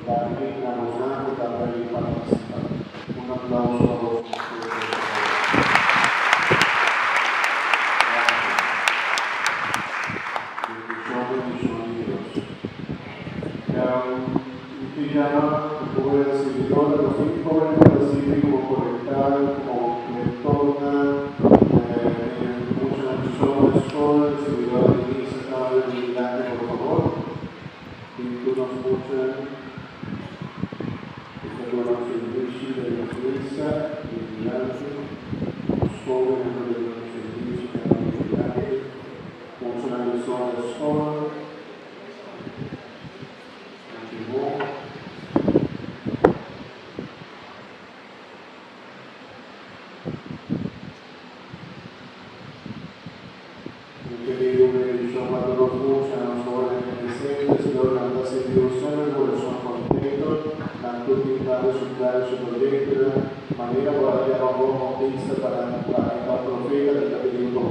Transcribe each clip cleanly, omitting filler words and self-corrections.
Dani Ramosano también participa. Un aplauso a los como recibidor de los jóvenes recibir como correctal, como lectora, muchas personas, recibidor de misa, cada vez por favor, y tú nos escuchas, esta es la servicio de la iglesia, los jóvenes de los servicios de la iglesia, muchas personas de escuela, su proyecto, manera para que vamos a para el profeta del capítulo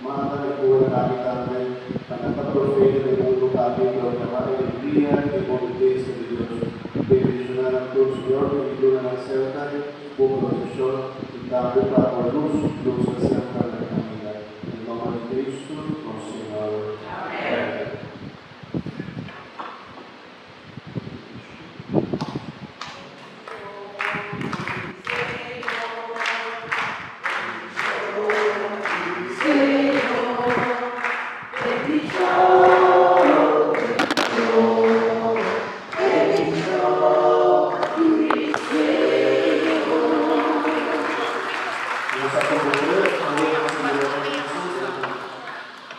manda y puede también para el profeta del mundo capítulo llamar el día de politeza de Dios, bendicionar a todos Señor, que incluyan a cerca, por protección y también para la luz hacia